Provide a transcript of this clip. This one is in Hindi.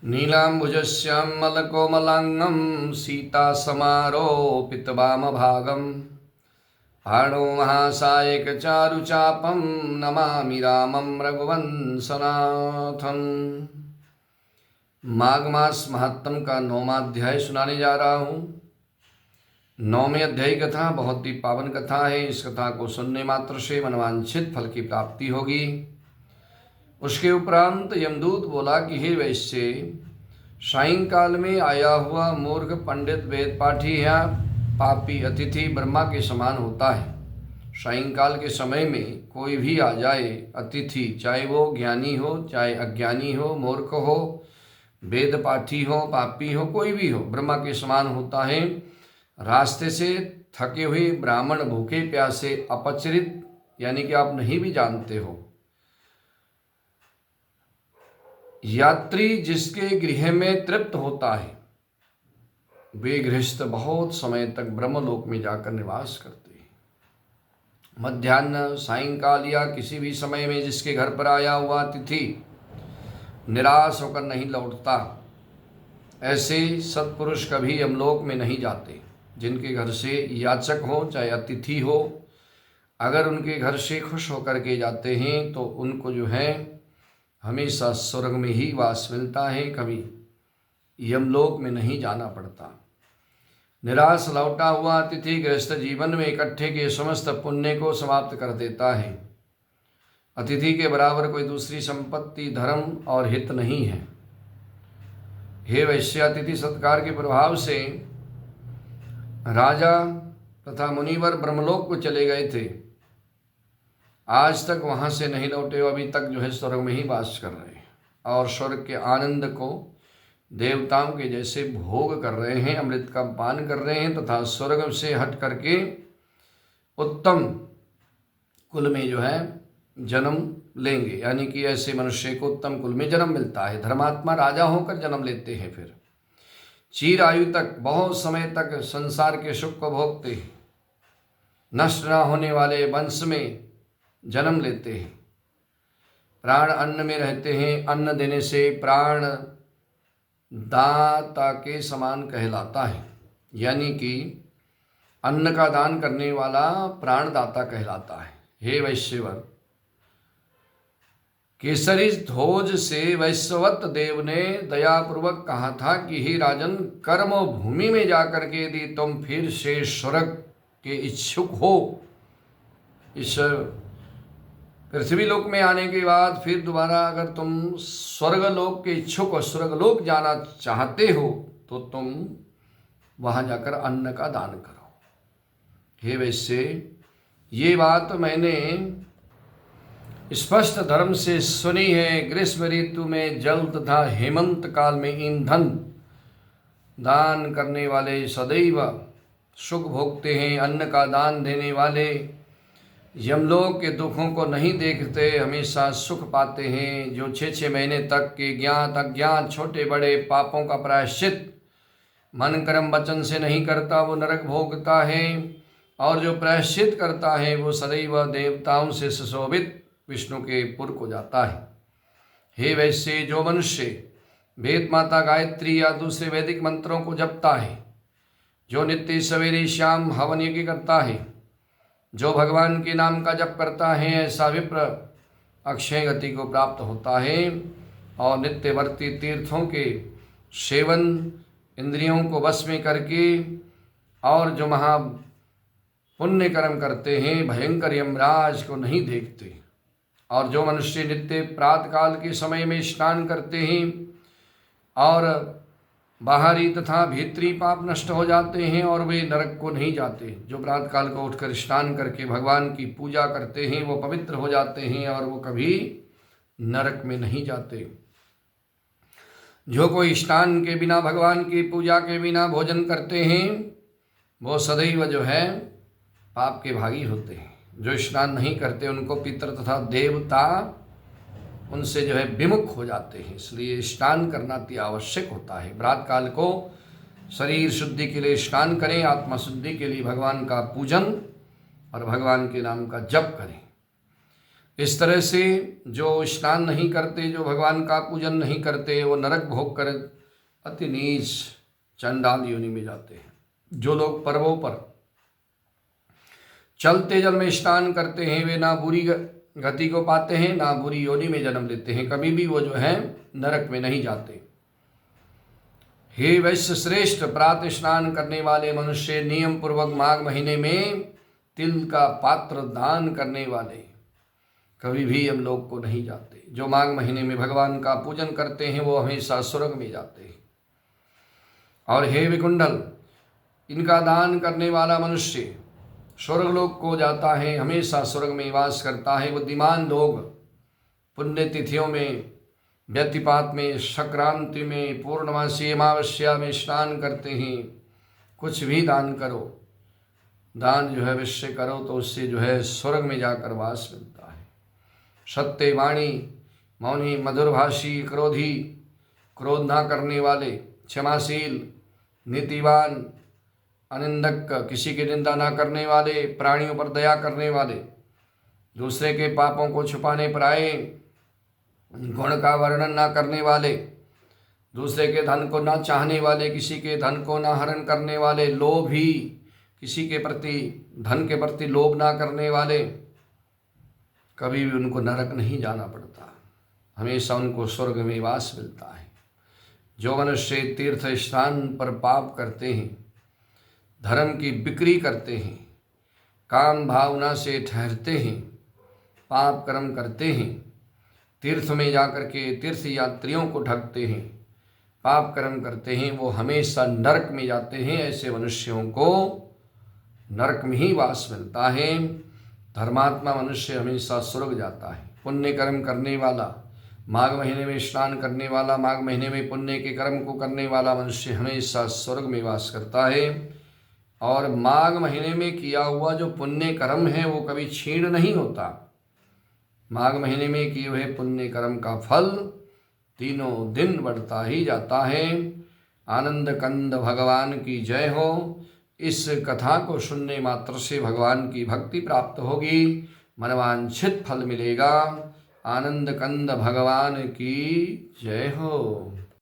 नीलाम्बुजश्यामलकोमलाङ्गं सीतासमारोपितवामभागं भाणो महासायकचारुचापं नमामि रामं रघुवंशनाथं। माघ मास महात्म का 9वां अध्याय सुनाने जा रहा हूँ। 9वें अध्याय कथा बहुत ही पावन कथा है। इस कथा को सुनने मात्र से मनवांछित फल की प्राप्ति होगी। उसके उपरांत यमदूत बोला कि हे वैश्य, सायंकाल में आया हुआ मूर्ख पंडित वेद पाठी या पापी अतिथि ब्रह्मा के समान होता है। सायंकाल के समय में कोई भी आ जाए अतिथि, चाहे वो ज्ञानी हो चाहे अज्ञानी हो, मूर्ख हो, वेद पाठी हो, पापी हो, कोई भी हो, ब्रह्मा के समान होता है। रास्ते से थके हुए ब्राह्मण, भूखे प्यासे, अपचरित यानी कि आप नहीं भी जानते हो, यात्री जिसके गृह में तृप्त होता है, वे गृहस्थ बहुत समय तक ब्रह्मलोक में जाकर निवास करते हैं। मध्याह्न, सायंकाल या किसी भी समय में जिसके घर पर आया हुआ अतिथि निराश होकर नहीं लौटता, ऐसे सत्पुरुष कभी यमलोक में नहीं जाते। जिनके घर से याचक हो चाहे अतिथि हो, अगर उनके घर से खुश होकर के जाते हैं तो उनको जो है हमेशा स्वर्ग में ही वास मिलता है, कभी यमलोक में नहीं जाना पड़ता। निराश लौटा हुआ अतिथि गृहस्थ जीवन में इकट्ठे के समस्त पुण्य को समाप्त कर देता है। अतिथि के बराबर कोई दूसरी संपत्ति, धर्म और हित नहीं है। हे वैश्य, अतिथि सत्कार के प्रभाव से राजा तथा मुनिवर ब्रह्मलोक को चले गए थे, आज तक वहाँ से नहीं लौटे। अभी तक जो है स्वर्ग में ही वास कर रहे हैं और स्वर्ग के आनंद को देवताओं के जैसे भोग कर रहे हैं, अमृत का पान कर रहे हैं तथा स्वर्ग से हट करके उत्तम कुल में जो है जन्म लेंगे। यानी कि ऐसे मनुष्य को उत्तम कुल में जन्म मिलता है। धर्मात्मा राजा होकर जन्म लेते हैं, फिर चिर आयु तक, बहुत समय तक संसार के सुख को भोगते हैं, नष्ट न होने वाले वंश में जन्म लेते हैं। प्राण अन्न में रहते हैं, अन्न देने से प्राण दाता के समान कहलाता है। यानी कि अन्न का दान करने वाला प्राणदाता कहलाता है। हे वैश्यवर, केसरी ध्वज से वैश्यवत देव ने दयापूर्वक कहा था कि हे राजन, कर्म भूमि में जाकर के यदि तुम फिर से स्वर्ग के इच्छुक हो, इस पृथ्वी लोक में आने के बाद फिर दोबारा अगर तुम स्वर्गलोक के इच्छुक हो, स्वर्गलोक जाना चाहते हो, तो तुम वहां जाकर अन्न का दान करो। हे वैश्य, ये बात मैंने स्पष्ट धर्म से सुनी है। ग्रीष्म ऋतु में जल तथा हेमंत काल में ईंधन दान करने वाले सदैव सुख भोगते हैं। अन्न का दान देने वाले यमलोक के दुखों को नहीं देखते, हमेशा सुख पाते हैं। जो 6 महीने तक के ज्ञात अज्ञात छोटे बड़े पापों का प्रायश्चित मन कर्म वचन से नहीं करता, वो नरक भोगता है। और जो प्रायश्चित करता है वो सदैव देवताओं से सुशोभित विष्णु के पुर को जाता है। हे वैश्य, जो मनुष्य वेद माता गायत्री या दूसरे वैदिक मंत्रों को जपता है, जो नित्य सवेरे शाम हवन यज्ञ करता है, जो भगवान के नाम का जप करता है, ऐसा विप्र अक्षय गति को प्राप्त होता है। और नित्यवर्ती तीर्थों के सेवन, इंद्रियों को वश में करके, और जो महा पुण्य कर्म करते हैं, भयंकर यमराज को नहीं देखते। और जो मनुष्य नित्य प्रातःकाल के समय में स्नान करते हैं और बाहरी तथा भीतरी पाप नष्ट हो जाते हैं और वे नरक को नहीं जाते। जो प्रातःकाल को उठकर स्नान करके भगवान की पूजा करते हैं, वो पवित्र हो जाते हैं और वो कभी नरक में नहीं जाते। जो कोई स्नान के बिना, भगवान की पूजा के बिना भोजन करते हैं, वो सदैव जो है पाप के भागी होते हैं। जो स्नान नहीं करते उनको पितर तथा देवता उनसे जो है विमुख हो जाते हैं। इसलिए स्नान करना अति आवश्यक होता है। प्रातःकाल को शरीर शुद्धि के लिए स्नान करें, आत्मा शुद्धि के लिए भगवान का पूजन और भगवान के नाम का जप करें। इस तरह से जो स्नान नहीं करते, जो भगवान का पूजन नहीं करते, वो नरक भोग कर अति नीच चंडाल योनि में जाते हैं। जो लोग पर्वों पर चलते जल में स्नान करते हैं वे ना बुरी गति को पाते हैं, ना बुरी योनि में जन्म लेते हैं, कभी भी वो जो है नरक में नहीं जाते। हे वैश्य श्रेष्ठ, प्रातः स्नान करने वाले मनुष्य, नियम पूर्वक माघ महीने में तिल का पात्र दान करने वाले कभी भी हम लोग को नहीं जाते। जो माघ महीने में भगवान का पूजन करते हैं वो हमेशा स्वर्ग में जाते हैं। और हे विकुंडल, इनका दान करने वाला मनुष्य स्वर्गलोक को जाता है, हमेशा स्वर्ग में वास करता है। बुद्धिमान लोग पुण्य तिथियों में, व्यतिपात में, संक्रांति में, पूर्णमासी अमावस्या में स्नान करते हैं। कुछ भी दान करो, दान जो है अवश्य करो, तो उससे जो है स्वर्ग में जाकर वास मिलता है। सत्य वाणी, मौनी, मधुरभाषी, क्रोधी, क्रोध ना करने वाले, क्षमाशील, नीतिवान, अनिंदक, किसी की निंदा ना करने वाले, प्राणियों पर दया करने वाले, दूसरे के पापों को छुपाने पर आए, गुण का वर्णन ना करने वाले, दूसरे के धन को ना चाहने वाले, किसी के धन को ना हरण करने वाले, लोभी, किसी के प्रति धन के प्रति लोभ ना करने वाले, कभी भी उनको नरक नहीं जाना पड़ता, हमेशा उनको स्वर्ग में वास मिलता है। जो मनुष्य तीर्थ स्थान पर पाप करते हैं, धर्म की बिक्री करते हैं, काम भावना से ठहरते हैं, पाप कर्म करते हैं, तीर्थ में जाकर के तीर्थ यात्रियों को ठगते हैं, पाप कर्म करते हैं, वो हमेशा नरक में जाते हैं। ऐसे मनुष्यों को नरक में ही वास मिलता है। धर्मात्मा मनुष्य हमेशा स्वर्ग जाता है। पुण्य कर्म करने वाला, माघ महीने में स्नान करने वाला, माघ महीने में पुण्य के कर्म को करने वाला मनुष्य हमेशा स्वर्ग में वास करता है। और माघ महीने में किया हुआ जो पुण्य कर्म है वो कभी क्षीण नहीं होता। माघ महीने में किए हुए पुण्य कर्म का फल तीनों दिन बढ़ता ही जाता है। आनंद कंद भगवान की जय हो। इस कथा को सुनने मात्र से भगवान की भक्ति प्राप्त होगी, मनवांछित फल मिलेगा। आनंद कंद भगवान की जय हो।